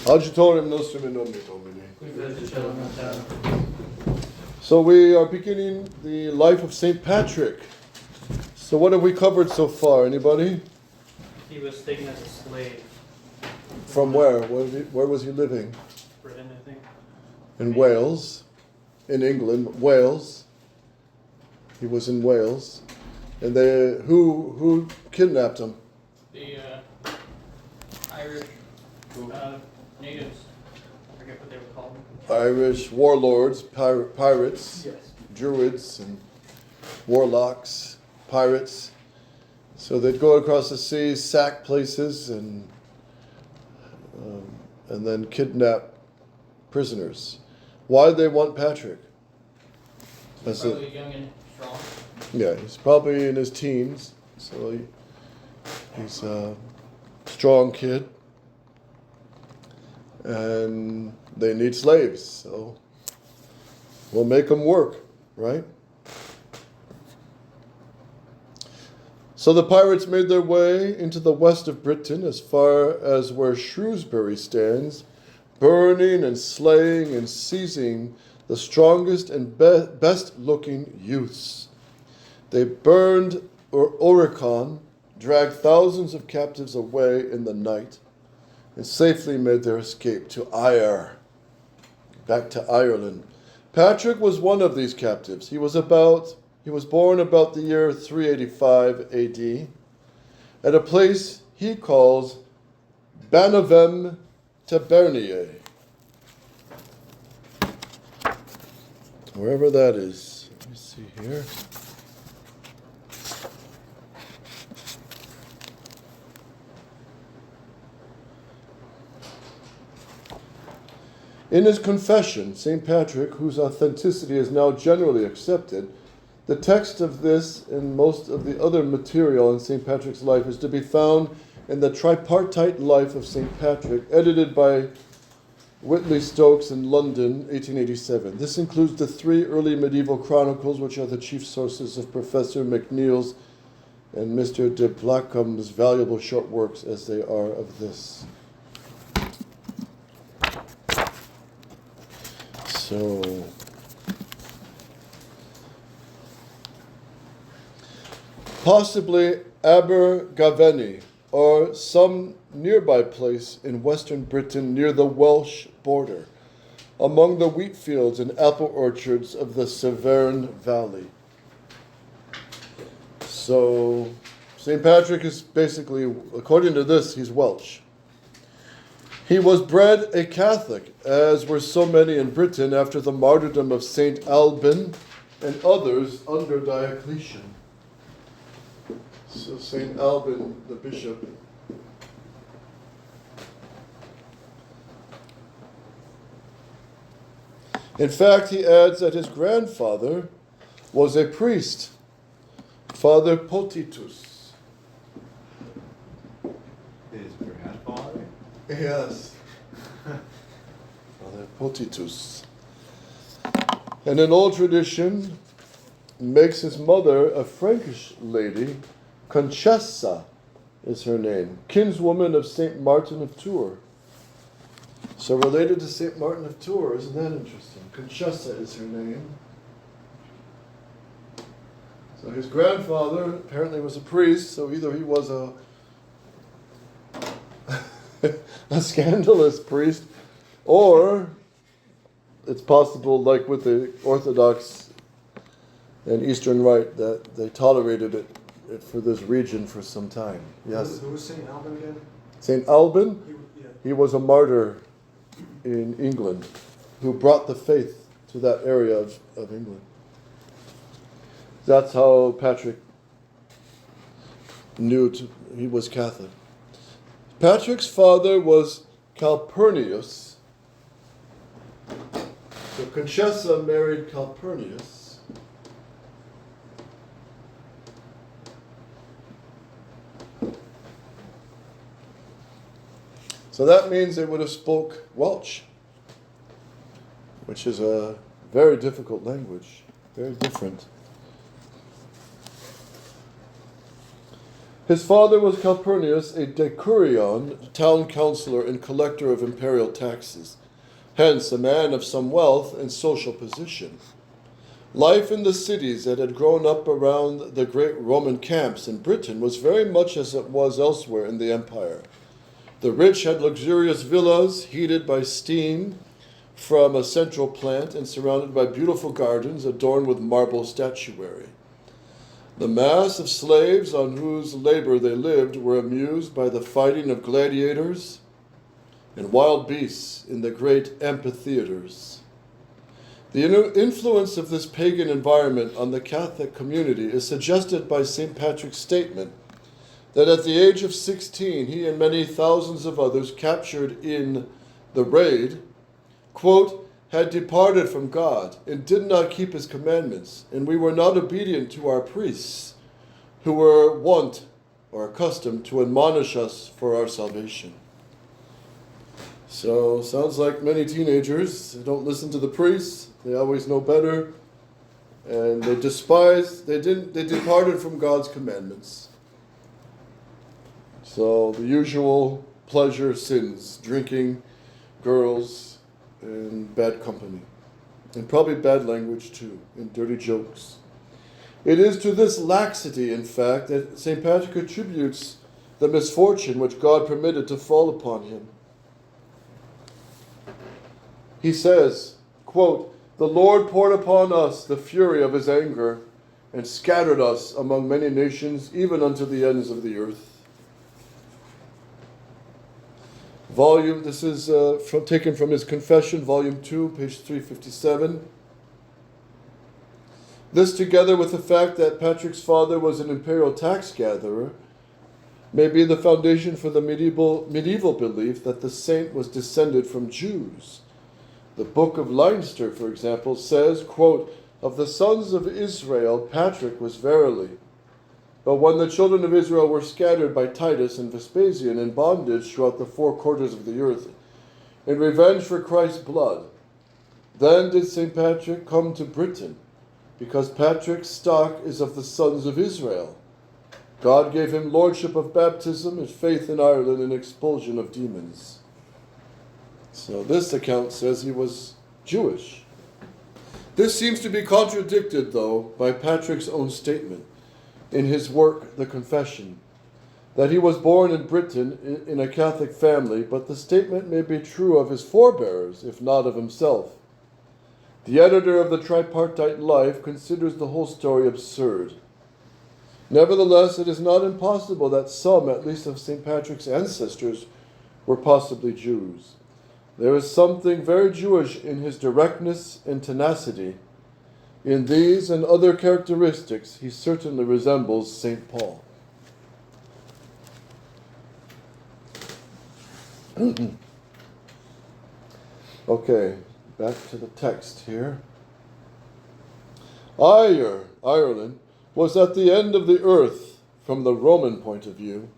Agitorium nostrum in nomine Domini. So we are beginning the life of St. Patrick. So what have we covered so far? Anybody? He was taken as a slave. From where? Where was he living? Britain, I think. In Wales. In England. Wales. He was in Wales. And who kidnapped him? The Irish natives. I forget what they were called. Irish warlords, pirates, Yes. druids and warlocks, pirates. So they'd go across the sea, sack places, and then kidnap prisoners. Why did they want Patrick? He's probably young and strong. Yeah, he's probably in his teens, so he's a strong kid. And they need slaves, so we'll make them work, right? So the pirates made their way into the west of Britain as far as where Shrewsbury stands, burning and slaying and seizing the strongest and best-looking youths. They burned Oratory, dragged thousands of captives away in the night, and safely made their escape to back to Ireland. Patrick was one of these captives. He was born about the year 385 AD at a place he calls Banavem Taberniae. Wherever that is. Let me see here. In his confession, St. Patrick, whose authenticity is now generally accepted, the text of this and most of the other material in St. Patrick's life is to be found in the tripartite life of St. Patrick, edited by Whitley Stokes in London, 1887. This includes the 3 early medieval chronicles, which are the chief sources of Professor McNeill's and Mr. de Blackham's valuable short works, as they are of this. So, possibly Abergavenny, or some nearby place in western Britain near the Welsh border, among the wheat fields and apple orchards of the Severn Valley. So, St. Patrick is basically, according to this, he's Welsh. He was bred a Catholic, as were so many in Britain after the martyrdom of St. Alban and others under Diocletian. So St. Alban, the bishop, in fact, he adds that his grandfather was a priest, Father Potitus. His grandfather? Yes. Father Potitus. And an old tradition makes his mother a Frankish lady. Conchessa is her name, kinswoman of St. Martin of Tours. So related to St. Martin of Tours, isn't that interesting? Conchessa is her name. So his grandfather apparently was a priest, so either he was a scandalous priest, or it's possible, like with the Orthodox and Eastern Rite, that they tolerated it for this region for some time. Yes? Who was St. Alban again? St. Alban, he was a martyr in England who brought the faith to that area of England. That's how Patrick he was Catholic. Patrick's father was Calpurnius. So Conchessa married Calpurnius. So that means they would have spoke Welsh, which is a very difficult language, very different. His father was Calpurnius, a decurion, town councillor and collector of imperial taxes, hence a man of some wealth and social position. Life in the cities that had grown up around the great Roman camps in Britain was very much as it was elsewhere in the empire. The rich had luxurious villas heated by steam from a central plant and surrounded by beautiful gardens adorned with marble statuary. The mass of slaves on whose labor they lived were amused by the fighting of gladiators and wild beasts in the great amphitheaters. The influence of this pagan environment on the Catholic community is suggested by St. Patrick's statement that at the age of 16, he and many thousands of others captured in the raid, quote, had departed from God and did not keep his commandments, and we were not obedient to our priests, who were wont or accustomed to admonish us for our salvation. So, sounds like many teenagers don't listen to the priests. They always know better, and they departed from God's commandments. So the usual pleasure sins, drinking, girls, and bad company. And probably bad language too, and dirty jokes. It is to this laxity, in fact, that St. Patrick attributes the misfortune which God permitted to fall upon him. He says, quote, "The Lord poured upon us the fury of his anger, and scattered us among many nations, even unto the ends of the earth." This is taken from his Confession, Volume 2, page 357. This, together with the fact that Patrick's father was an imperial tax gatherer, may be the foundation for the medieval belief that the saint was descended from Jews. The Book of Leinster, for example, says, quote, "Of the sons of Israel, Patrick was verily. But when the children of Israel were scattered by Titus and Vespasian in bondage throughout the four quarters of the earth, in revenge for Christ's blood, then did St. Patrick come to Britain, because Patrick's stock is of the sons of Israel. God gave him lordship of baptism and faith in Ireland and expulsion of demons." So this account says he was Jewish. This seems to be contradicted, though, by Patrick's own statement in his work, The Confession, that he was born in Britain in a Catholic family, but the statement may be true of his forebears, if not of himself. The editor of the Tripartite Life considers the whole story absurd. Nevertheless, it is not impossible that some, at least of St. Patrick's ancestors, were possibly Jews. There is something very Jewish in his directness and tenacity. In these and other characteristics, he certainly resembles St. Paul. Okay, back to the text here. Ireland, was at the end of the earth from the Roman point of view.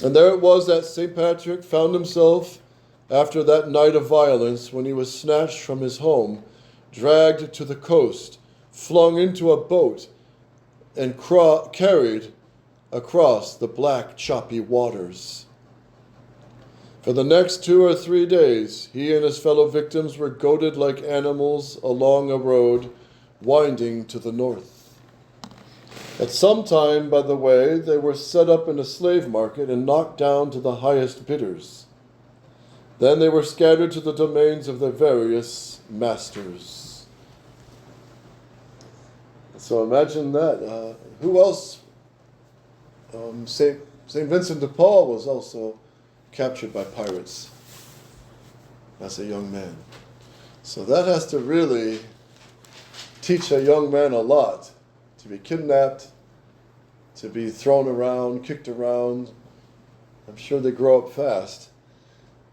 And there it was that St. Patrick found himself after that night of violence when he was snatched from his home, dragged to the coast, flung into a boat, and carried across the black, choppy waters. For the next 2 or 3 days, he and his fellow victims were goaded like animals along a road winding to the north. At some time, by the way, they were set up in a slave market and knocked down to the highest bidders. Then they were scattered to the domains of their various masters. So imagine that. Who else? St. Vincent de Paul was also captured by pirates as a young man. So that has to really teach a young man a lot. To be kidnapped, to be thrown around, kicked around. I'm sure they grow up fast.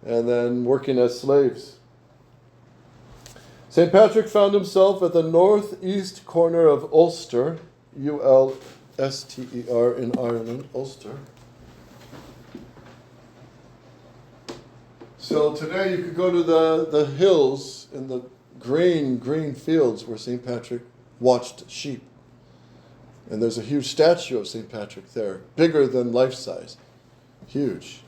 And then working as slaves. St. Patrick found himself at the northeast corner of Ulster, Ulster in Ireland, Ulster. So today you could go to the hills in the green fields where St. Patrick watched sheep. And there's a huge statue of St. Patrick there, bigger than life size, huge.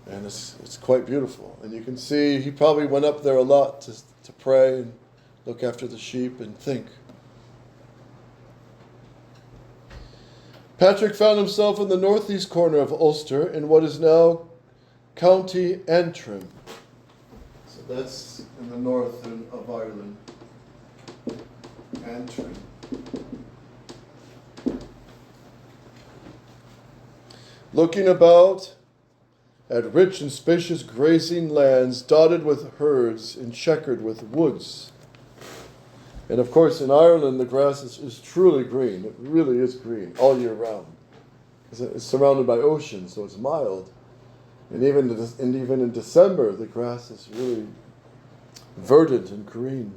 And it's quite beautiful. And you can see he probably went up there a lot to pray and look after the sheep and think. Patrick found himself in the northeast corner of Ulster in what is now County Antrim. So that's in the north of Ireland. Antrim. Looking about at rich and spacious grazing lands dotted with herds and checkered with woods. And of course, in Ireland, the grass is truly green. It really is green all year round. It's surrounded by ocean, so it's mild. And even in December, the grass is really verdant and green.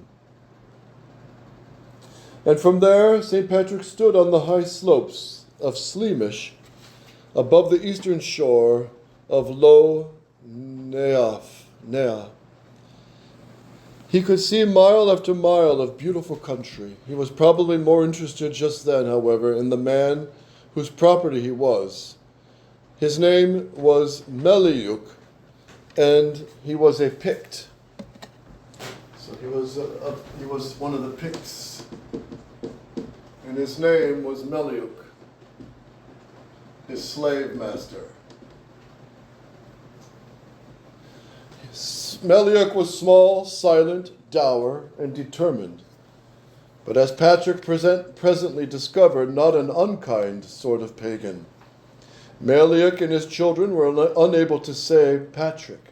And from there, St. Patrick stood on the high slopes of Sleamish, above the eastern shore of Lough Neagh. He could see mile after mile of beautiful country. He was probably more interested just then, however, in the man whose property he was. His name was Meliuk, and he was a Pict. So he was one of the Picts, and his name was Meliuk, his slave master. Meliuk was small, silent, dour, and determined, but as Patrick presently discovered, not an unkind sort of pagan. Meliuk and his children were unable to say Patrick.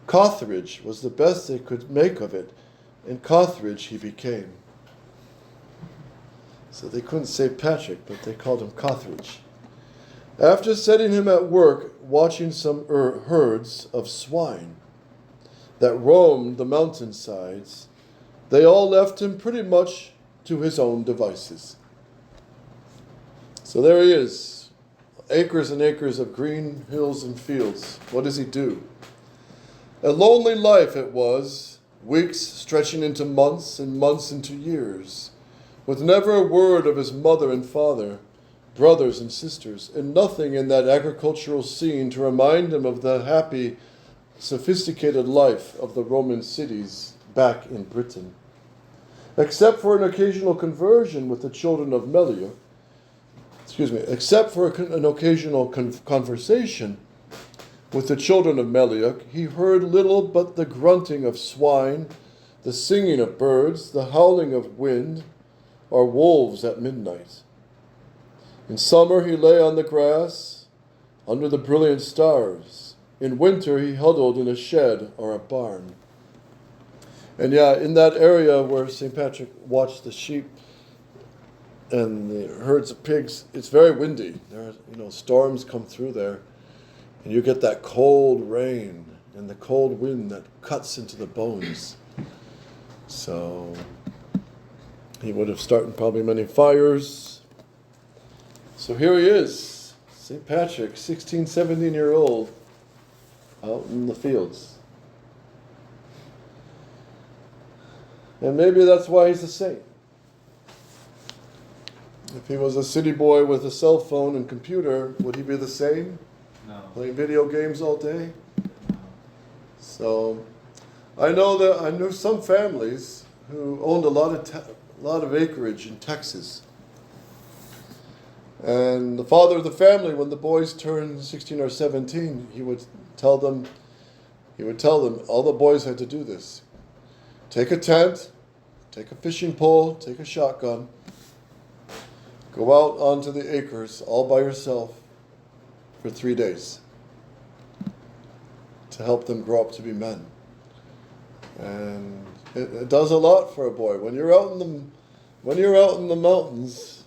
Cothridge was the best they could make of it, and Cothridge he became. So they couldn't say Patrick, but they called him Cothridge. After setting him at work watching some herds of swine that roamed the mountainsides, they all left him pretty much to his own devices. So there he is, acres and acres of green hills and fields. What does he do? A lonely life it was, weeks stretching into months and months into years, with never a word of his mother and father, brothers and sisters, and nothing in that agricultural scene to remind him of the happy, sophisticated life of the Roman cities back in Britain. Except for an occasional conversion with the children of Meliuk, except for an occasional conversation with the children of Meliuk, he heard little but the grunting of swine, the singing of birds, the howling of wind, or wolves at midnight. In summer he lay on the grass, under the brilliant stars. In winter he huddled in a shed or a barn. And in that area where St. Patrick watched the sheep and the herds of pigs, it's very windy. Storms come through there, and you get that cold rain and the cold wind that cuts into the bones. So he would have started probably many fires. So here he is, St. Patrick, 16, 17-year-old, out in the fields. And maybe that's why he's a saint. If he was a city boy with a cell phone and computer, would he be the same? No. Playing video games all day? No. So I knew some families who owned a lot of acreage in Texas. And the father of the family, when the boys turned 16 or 17, he would tell them, all the boys had to do this. Take a tent, take a fishing pole, take a shotgun, go out onto the acres all by yourself for 3 days to help them grow up to be men. And it does a lot for a boy. When you're out in the mountains,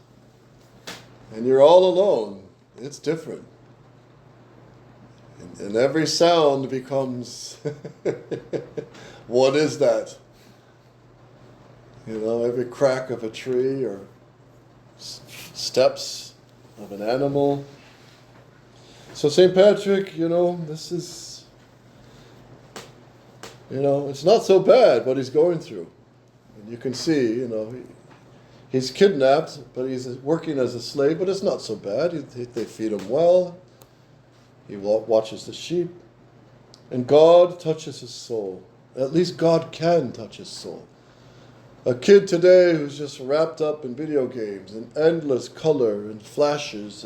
and you're all alone, it's different. And every sound becomes, what is that? Every crack of a tree or steps of an animal. So St. Patrick, this is, it's not so bad what he's going through. And you can see, He's kidnapped, but he's working as a slave, but it's not so bad. They feed him well. He watches the sheep. And God touches his soul. At least God can touch his soul. A kid today who's just wrapped up in video games and endless color and flashes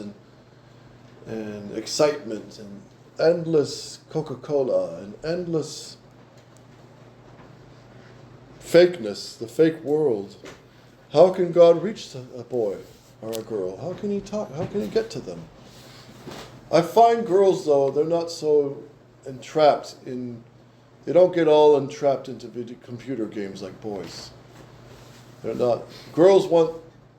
and excitement and endless Coca-Cola and endless fakeness, the fake world. How can God reach a boy or a girl? How can he talk? How can he get to them? I find girls, though, they're not so entrapped in, they don't get all entrapped into computer games like boys. They're not. Girls want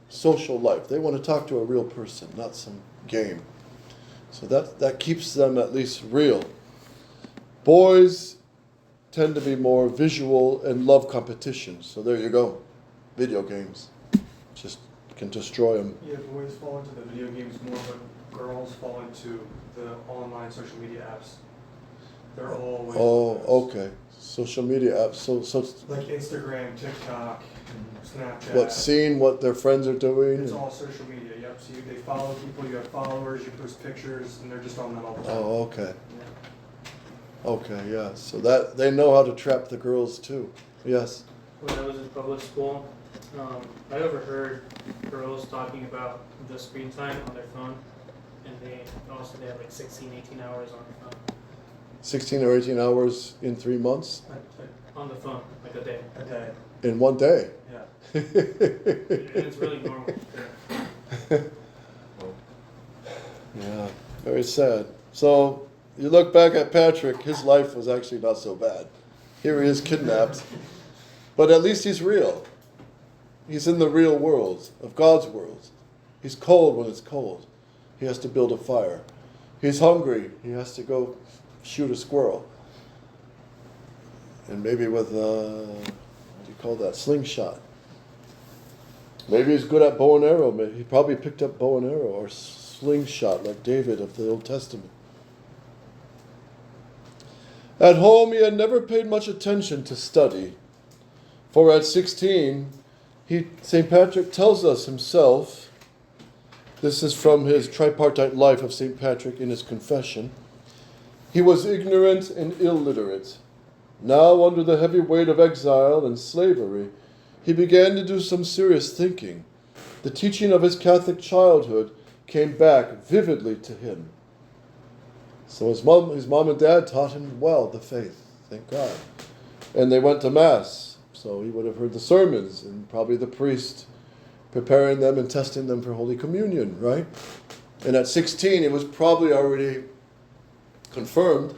social life. They want to talk to a real person, not some game. So that keeps them at least real. Boys tend to be more visual and love competition. So there you go. Video games just can destroy them. Yeah, boys fall into the video games more, but girls fall into the online social media apps. They're always. Oh, okay. Social media apps. So like Instagram, TikTok, Snapchat. what, seeing what their friends are doing? It's all social media. Yep. So they follow people. You have followers. You post pictures, and they're just on them all the time. Oh, okay. Yeah. Okay, yeah. So that they know how to trap the girls too. Yes. When I was in public school, I overheard girls talking about the screen time on their phone, and they have like 16, 18 hours on their phone. 16 or 18 hours in 3 months? On the phone, like a day. A day. In one day? Yeah. And it's really normal. Yeah, very sad. So you look back at Patrick, his life was actually not so bad. Here he is kidnapped, but at least he's real. He's in the real world, of God's world. He's cold when it's cold. He has to build a fire. He's hungry. He has to go shoot a squirrel. And maybe with, what do you call that, slingshot. Maybe he's good at bow and arrow. Maybe he probably picked up bow and arrow or slingshot like David of the Old Testament. At home, he had never paid much attention to study. For at 16, St. Patrick tells us himself, this is from his tripartite life of St. Patrick in his confession, he was ignorant and illiterate. Now, under the heavy weight of exile and slavery, he began to do some serious thinking. The teaching of his Catholic childhood came back vividly to him. So his mom and dad taught him well the faith, thank God. And they went to Mass, so he would have heard the sermons and probably the priest preparing them and testing them for Holy Communion, right? And at 16, he was probably already confirmed.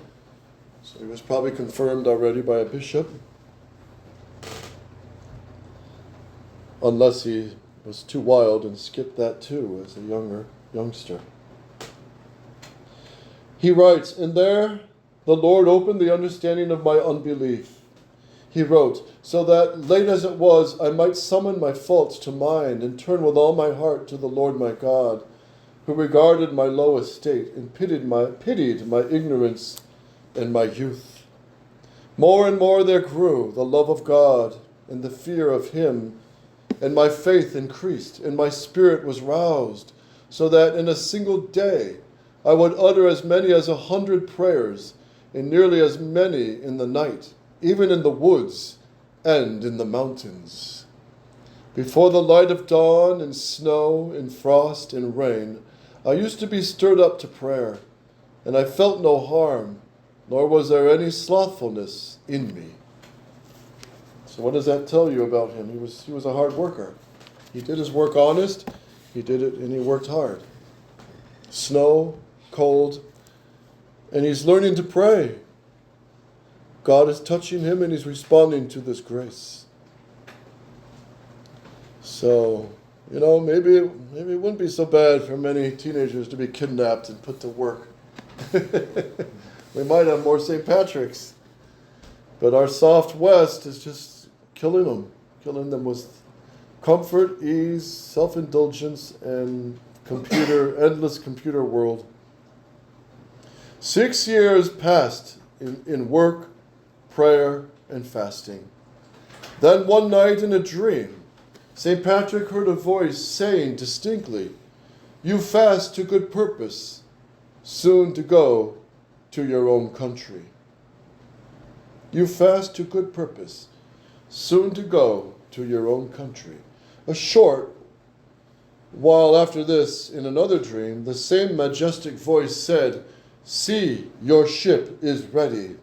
So he was probably confirmed already by a bishop. Unless he was too wild and skipped that too as a youngster. He writes, "And there the Lord opened the understanding of my unbelief." He wrote, "so that, late as it was, I might summon my faults to mind and turn with all my heart to the Lord my God, who regarded my low estate and pitied my ignorance and my youth. More and more there grew the love of God and the fear of him, and my faith increased, and my spirit was roused, so that in a single day I would utter as many as 100 prayers, and nearly as many in the night, even in the woods and in the mountains. Before the light of dawn, in snow, in frost, in rain, I used to be stirred up to prayer, and I felt no harm, nor was there any slothfulness in me." So what does that tell you about him? He was a hard worker. He did his work honest, he did it, and he worked hard. Snow, cold, and he's learning to pray. God is touching him, and he's responding to this grace. So, maybe it wouldn't be so bad for many teenagers to be kidnapped and put to work. We might have more St. Patrick's. But our soft West is just killing them with comfort, ease, self-indulgence, and endless computer world. 6 years passed in work, prayer, and fasting. Then one night in a dream, St. Patrick heard a voice saying distinctly, "You fast to good purpose, soon to go to your own country." You fast to good purpose, soon to go to your own country. A short while after this, in another dream, the same majestic voice said, "See, your ship is ready."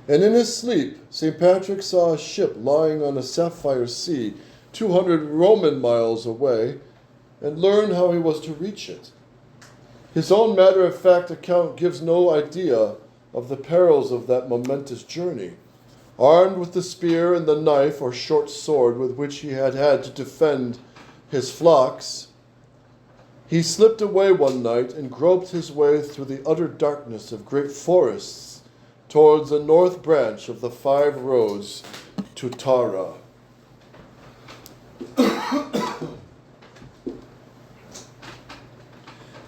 And in his sleep, St. Patrick saw a ship lying on a sapphire sea 200 Roman miles away, and learned how he was to reach it. His own matter-of-fact account gives no idea of the perils of that momentous journey. Armed with the spear and the knife or short sword with which he had had to defend his flocks, he slipped away one night and groped his way through the utter darkness of great forests towards the north branch of the 5 roads to Tara.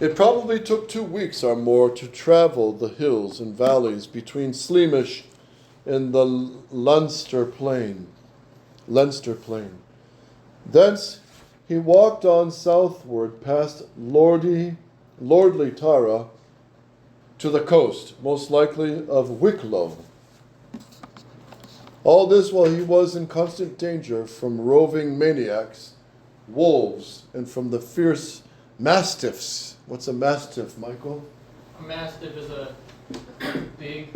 It probably took 2 weeks or more to travel the hills and valleys between Slemish and the Leinster Plain. Thence he walked on southward past lordly Tara to the coast, most likely of Wicklow. All this while he was in constant danger from roving maniacs, wolves, and from the fierce mastiffs. What's a mastiff, Michael? A mastiff is a big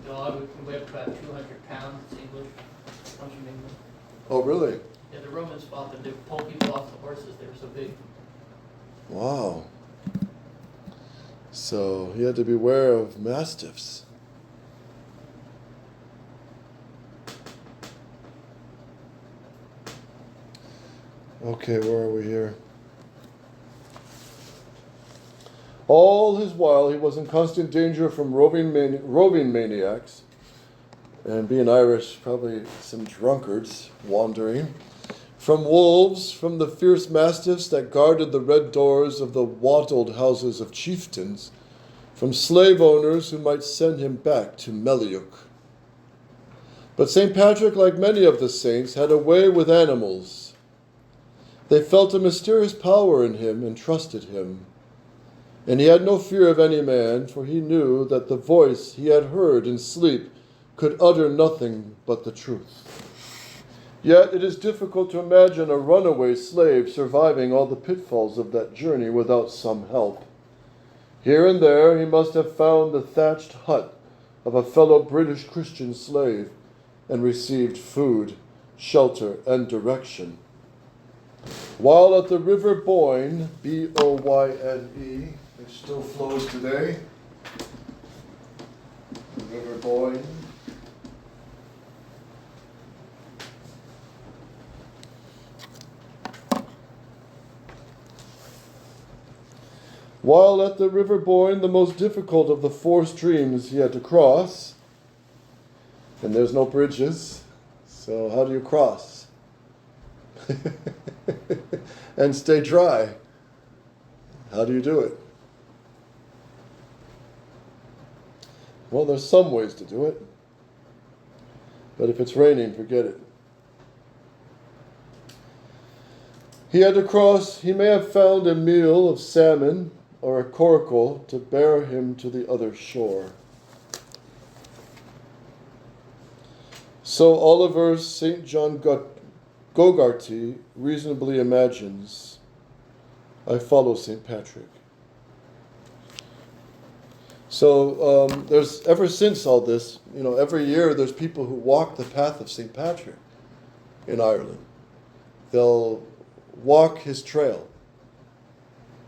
dog who can weigh up about 200 pounds. It's English. Comes from England. Oh, really? Yeah, the Romans thought that they would pull people off the horses. They were so big. Wow. So he had to beware of mastiffs. Okay, where are we here? All his while he was in constant danger from roving maniacs, and being Irish, probably some drunkards wandering, from wolves, from the fierce mastiffs that guarded the red doors of the wattled houses of chieftains, from slave owners who might send him back to Meliuk. But St. Patrick, like many of the saints, had a way with animals. They felt a mysterious power in him and trusted him. And he had no fear of any man, for he knew that the voice he had heard in sleep could utter nothing but the truth. Yet it is difficult to imagine a runaway slave surviving all the pitfalls of that journey without some help. Here and there he must have found the thatched hut of a fellow British Christian slave and received food, shelter, and direction. While at the River Boyne, B-O-Y-N-E, which still flows today, the River Boyne, while at the River Boyne, the most difficult of the 4 streams he had to cross, and there's no bridges, so how do you cross? And stay dry. How do you do it? Well, there's some ways to do it, but if it's raining, forget it. He had to cross. He may have found a meal of salmon or a coracle to bear him to the other shore. So Oliver St. John Gogarty reasonably imagines, I follow St. Patrick. So there's, ever since all this, every year there's people who walk the path of St. Patrick in Ireland. They'll walk his trail.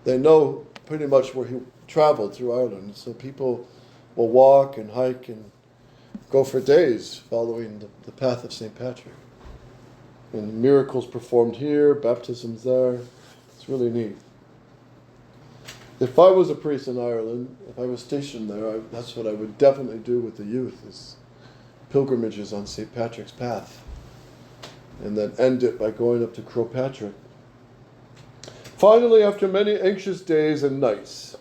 They know pretty much where he traveled through Ireland. So people will walk and hike and go for days following the path of St. Patrick. And miracles performed here, baptisms there. It's really neat. If I was a priest in Ireland, if I was stationed there, that's what I would definitely do with the youth, is pilgrimages on St. Patrick's path. And then end it by going up to Croagh Patrick. Finally, after many anxious days and nights,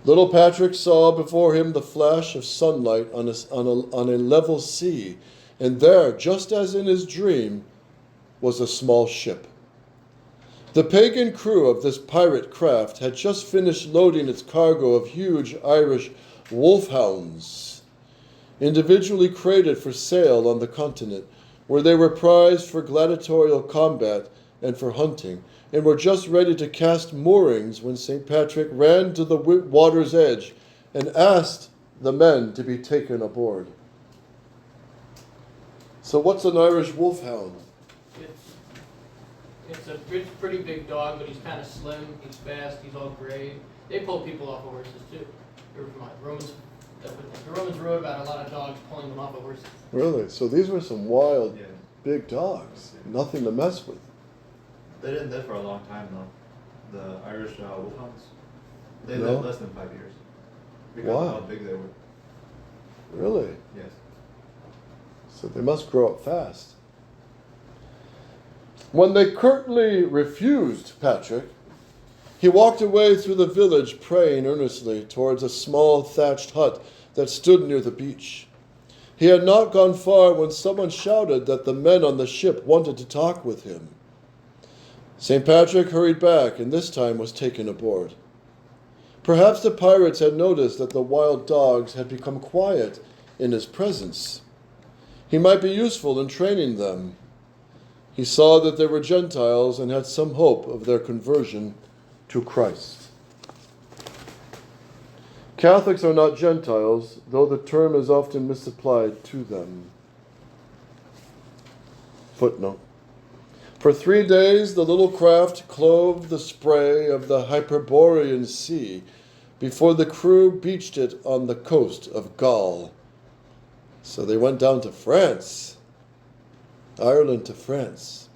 little Patrick saw before him the flash of sunlight on a level sea, and there, just as in his dream, was a small ship. The pagan crew of this pirate craft had just finished loading its cargo of huge Irish wolfhounds, individually crated for sale on the continent, where they were prized for gladiatorial combat and for hunting, and were just ready to cast moorings when St. Patrick ran to the water's edge and asked the men to be taken aboard. So what's an Irish wolfhound? It's a pretty big dog, but he's kind of slim, he's fast, he's all gray. They pull people off of horses too. The Romans wrote about a lot of dogs pulling them off of horses. Really? So these were some wild, Yeah. big dogs. Nothing to mess with. They didn't live for a long time though. The Irish wolfhounds. They No? lived less than 5 years. Because Wow. of how big they were. Really? Yes. So they must grow up fast. When they curtly refused Patrick, he walked away through the village praying earnestly towards a small thatched hut that stood near the beach. He had not gone far when someone shouted that the men on the ship wanted to talk with him. St. Patrick hurried back and this time was taken aboard. Perhaps the pirates had noticed that the wild dogs had become quiet in his presence. He might be useful in training them. He saw that they were Gentiles and had some hope of their conversion to Christ. Catholics are not Gentiles, though the term is often misapplied to them. Footnote. For 3 days the little craft clove the spray of the Hyperborean Sea before the crew beached it on the coast of Gaul. So they went down to France. Ireland to France.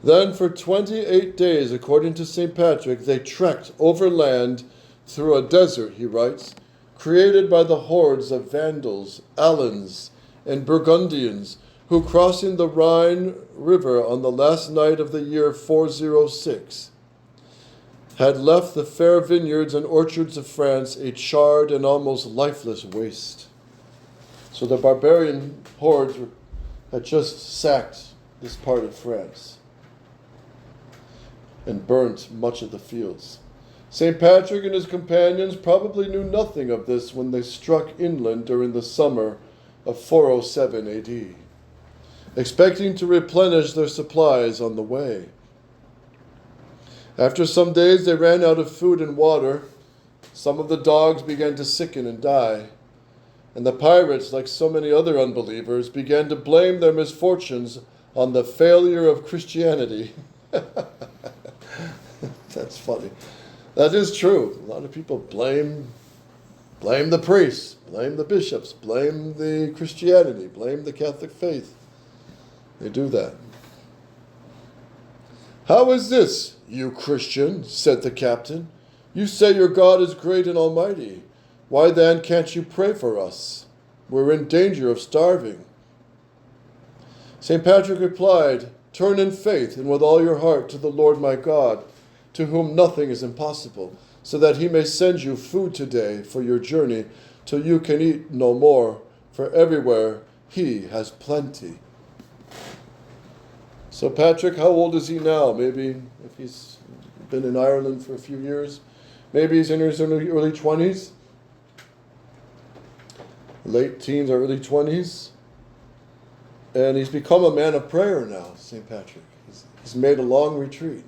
Then for 28 days, according to St. Patrick, they trekked overland through a desert, he writes, created by the hordes of Vandals, Alans, and Burgundians, who, crossing the Rhine River on the last night of the year 406, had left the fair vineyards and orchards of France a charred and almost lifeless waste. So the barbarian hordes had just sacked this part of France and burnt much of the fields. St. Patrick and his companions probably knew nothing of this when they struck inland during the summer of 407 AD, expecting to replenish their supplies on the way. After some days they ran out of food and water. Some of the dogs began to sicken and die. And the pirates, like so many other unbelievers, began to blame their misfortunes on the failure of Christianity. That's funny. That is true. A lot of people blame the priests, blame the bishops, blame the Christianity, blame the Catholic faith. They do that. "How is this, you Christian?" said the captain. "You say your God is great and almighty. Why then can't you pray for us? We're in danger of starving." St. Patrick replied, "Turn in faith and with all your heart to the Lord my God, to whom nothing is impossible, so that he may send you food today for your journey, till you can eat no more, for everywhere he has plenty." So Patrick, how old is he now? Maybe if he's been in Ireland for a few years, maybe he's in his early 20s, late teens or early 20s. And he's become a man of prayer now, St. Patrick. He's made a long retreat.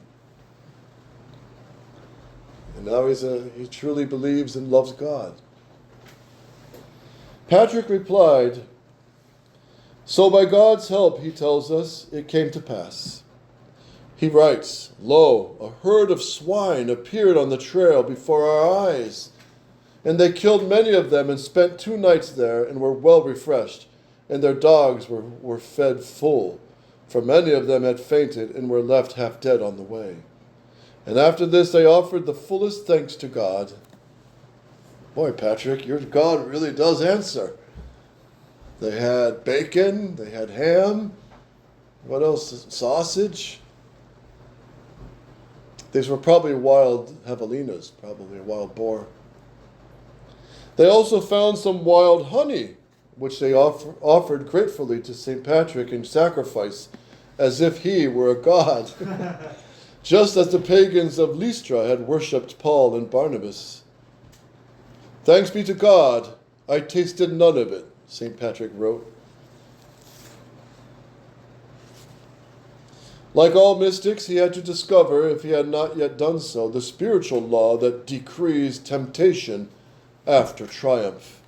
And now he truly believes and loves God. Patrick replied, "So by God's help," he tells us, "it came to pass." He writes, "Lo, a herd of swine appeared on the trail before our eyes. And they killed many of them and spent 2 nights there and were well refreshed. And their dogs were fed full, for many of them had fainted and were left half dead on the way. And after this they offered the fullest thanks to God." Boy, Patrick, your God really does answer. They had bacon, they had ham, what else? Sausage. These were probably wild javelinas, probably a wild boar. They also found some wild honey, which they offered gratefully to St. Patrick in sacrifice, as if he were a god, just as the pagans of Lystra had worshipped Paul and Barnabas. Thanks be to God, I tasted none of it, St. Patrick wrote. Like all mystics, he had to discover, if he had not yet done so, the spiritual law that decrees temptation after triumph,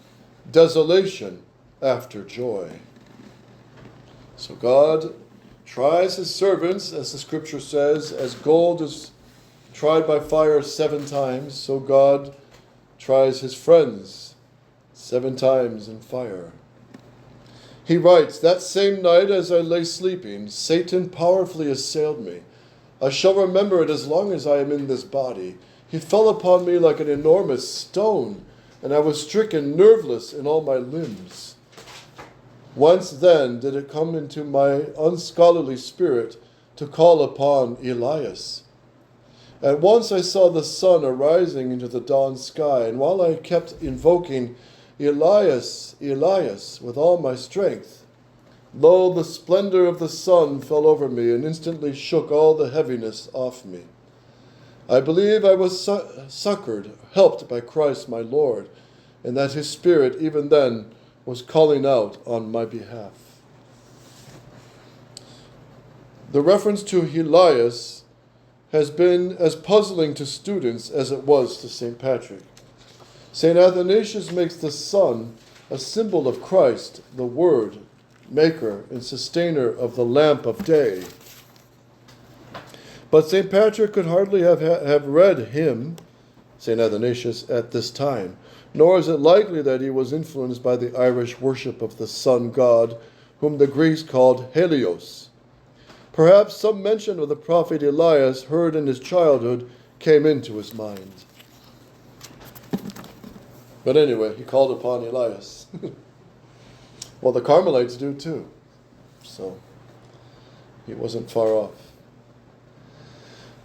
desolation after joy. So God tries his servants, as the scripture says, as gold is tried by fire 7 times, so God tries his friends 7 times in fire. He writes, that same night as I lay sleeping, Satan powerfully assailed me. I shall remember it as long as I am in this body. He fell upon me like an enormous stone, and I was stricken nerveless in all my limbs. Once then did it come into my unscholarly spirit to call upon Elias. At once I saw the sun arising into the dawn sky, and while I kept invoking Elias, Elias, with all my strength, lo, the splendor of the sun fell over me and instantly shook all the heaviness off me. I believe I was succored, helped by Christ my Lord, and that his Spirit even then was calling out on my behalf. The reference to Elias has been as puzzling to students as it was to St. Patrick. St. Athanasius makes the sun a symbol of Christ, the Word, maker and sustainer of the lamp of day. But St. Patrick could hardly have read him, St. Athanasius, at this time, nor is it likely that he was influenced by the Irish worship of the sun god, whom the Greeks called Helios. Perhaps some mention of the prophet Elias heard in his childhood came into his mind. But anyway, he called upon Elias. Well, the Carmelites do too. So he wasn't far off.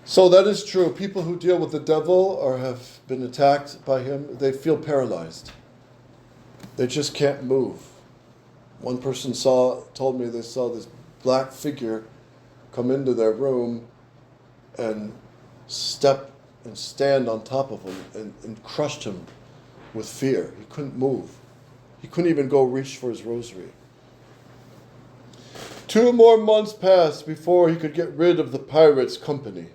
So that is true. People who deal with the devil or have been attacked by him, they feel paralyzed. They just can't move. One person told me they saw this black figure come into their room and step and stand on top of him and crushed him with fear. He couldn't move. He couldn't even go reach for his rosary. 2 more months passed before he could get rid of the pirates' company.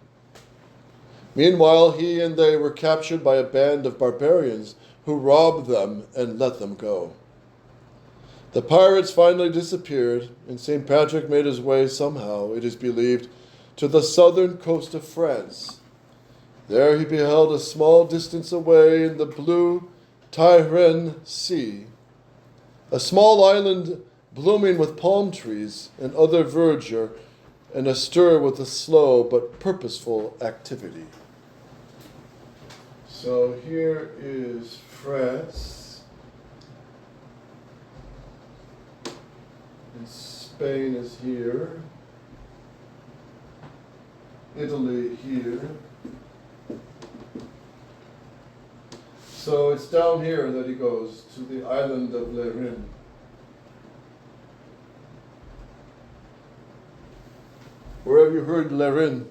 Meanwhile, he and they were captured by a band of barbarians who robbed them and let them go. The pirates finally disappeared, and St. Patrick made his way somehow, it is believed, to the southern coast of France. There he beheld a small distance away in the blue Tyrrhene Sea, a small island blooming with palm trees and other verdure, and astir with a slow but purposeful activity. So here is France, and Spain is here, Italy here. So it's down here that he goes, to the island of Lérine. Where have you heard Lérine?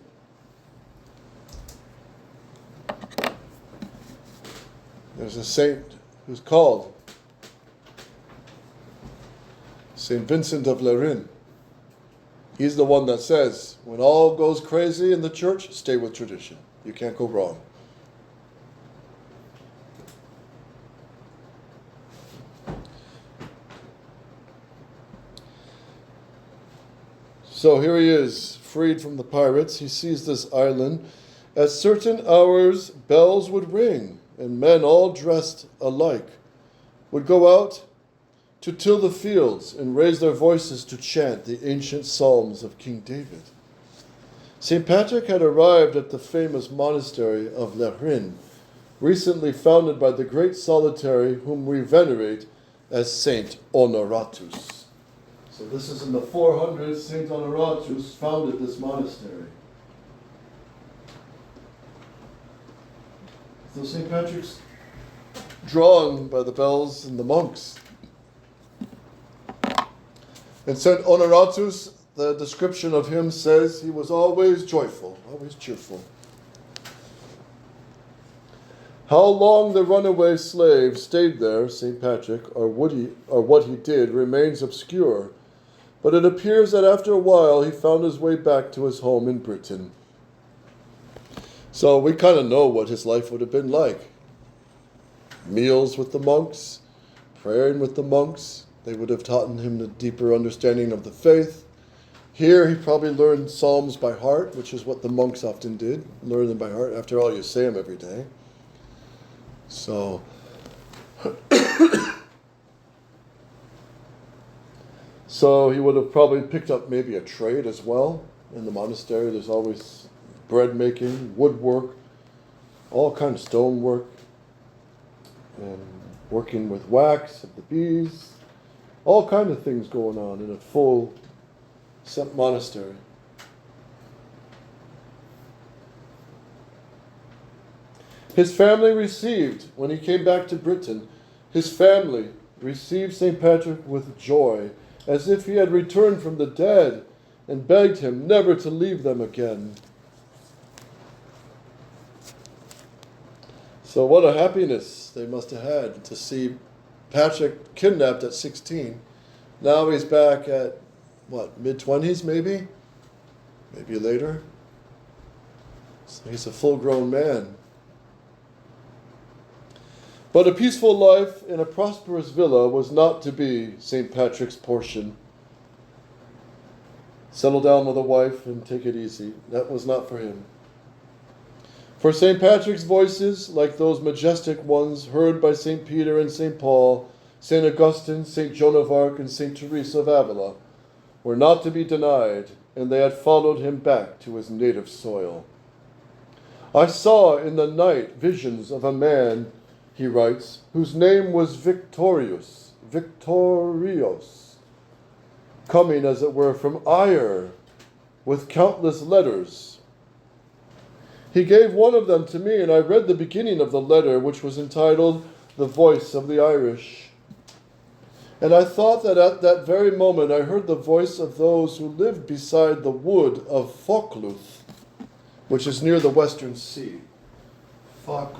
There's a saint who's called St. Vincent of Lérine. He's the one that says, when all goes crazy in the church, stay with tradition. You can't go wrong. So here he is, freed from the pirates. He sees this island. At certain hours, bells would ring, and men all dressed alike would go out to till the fields and raise their voices to chant the ancient psalms of King David. St. Patrick had arrived at the famous monastery of Lérine, recently founded by the great solitary whom we venerate as Saint Honoratus. So this is in the 400s, Saint Honoratus founded this monastery. So St. Patrick's drawn by the bells and the monks. And St. Honoratus, the description of him says he was always joyful, always cheerful. How long the runaway slave stayed there, St. Patrick, or what he did, remains obscure, but it appears that after a while he found his way back to his home in Britain. So we kind of know what his life would have been like. Meals with the monks, praying with the monks. They would have taught him a deeper understanding of the faith. Here he probably learned Psalms by heart, which is what the monks often did, learn them by heart. After all, you say them every day. So, so he would have probably picked up maybe a trade as well. In the monastery, there's always bread making, woodwork, all kinds of stonework, and working with wax of the bees, all kinds of things going on in a full monastery. His family received, when he came back to Britain, his family received St. Patrick with joy, as if he had returned from the dead, and begged him never to leave them again. So what a happiness they must have had to see Patrick kidnapped at 16. Now he's back at, mid-20s maybe? Maybe later. So he's a full-grown man. But a peaceful life in a prosperous villa was not to be St. Patrick's portion. Settle down with a wife and take it easy. That was not for him. For St. Patrick's voices, like those majestic ones heard by St. Peter and St. Paul, St. Augustine, St. Joan of Arc, and St. Teresa of Avila, were not to be denied, and they had followed him back to his native soil. I saw in the night visions of a man, he writes, whose name was Victorious, coming as it were from Ayr, with countless letters. He gave one of them to me, and I read the beginning of the letter, which was entitled, The Voice of the Irish. And I thought that at that very moment I heard the voice of those who lived beside the wood of Falkluth, which is near the Western Sea. Falkluth.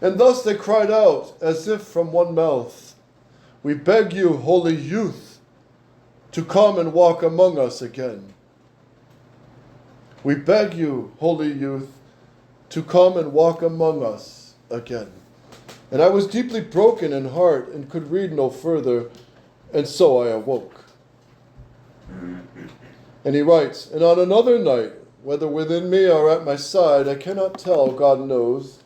And thus they cried out, as if from one mouth, We beg you, holy youth, to come and walk among us again. We beg you, holy youth, to come and walk among us again. And I was deeply broken in heart and could read no further, and so I awoke. And he writes, And on another night, whether within me or at my side, I cannot tell, God knows,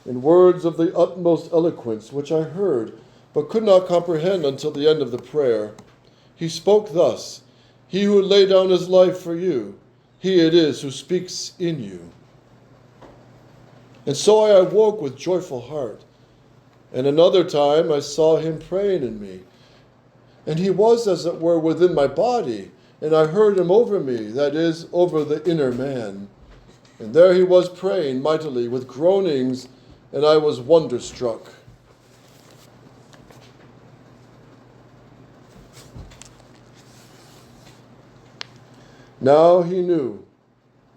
in words of the utmost eloquence, which I heard, but could not comprehend until the end of the prayer, he spoke thus, He who laid down his life for you, he it is who speaks in you. And so I awoke with joyful heart. And another time I saw him praying in me. And he was, as it were, within my body, and I heard him over me, that is, over the inner man. And there he was praying mightily with groanings, and I was wonderstruck. Now he knew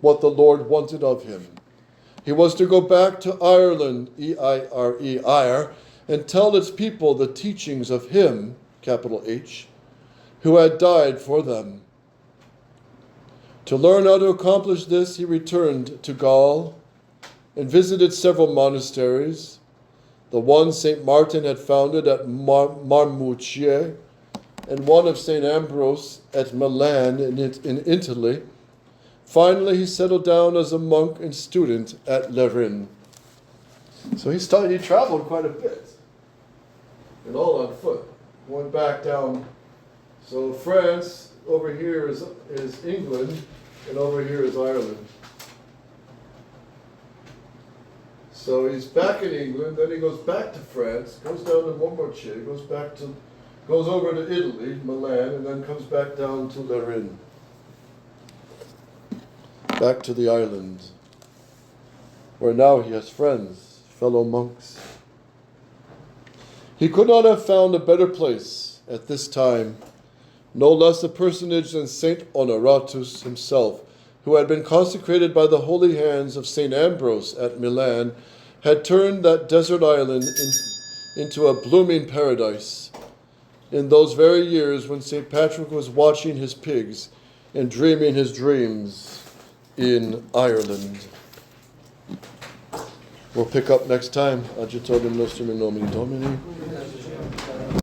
what the Lord wanted of him. He was to go back to Ireland, E-I-R-E, Ire, and tell its people the teachings of him, capital H, who had died for them. To learn how to accomplish this, he returned to Gaul and visited several monasteries. The one St. Martin had founded at Marmuccia, and one of St. Ambrose at Milan in Italy. Finally, he settled down as a monk and student at Lerin. So he traveled quite a bit, and all on foot, going back down. So France, over here is England, and over here is Ireland. So he's back in England, then he goes back to France, goes down to Montmorency, goes over to Italy, Milan, and then comes back down to Lerin. Back to the island, where now he has friends, fellow monks. He could not have found a better place at this time. No less a personage than Saint Honoratus himself, who had been consecrated by the holy hands of Saint Ambrose at Milan, had turned that desert island into a blooming paradise. In those very years when St. Patrick was watching his pigs and dreaming his dreams in Ireland. We'll pick up next time. Agitodum nostrum in nomine Domini.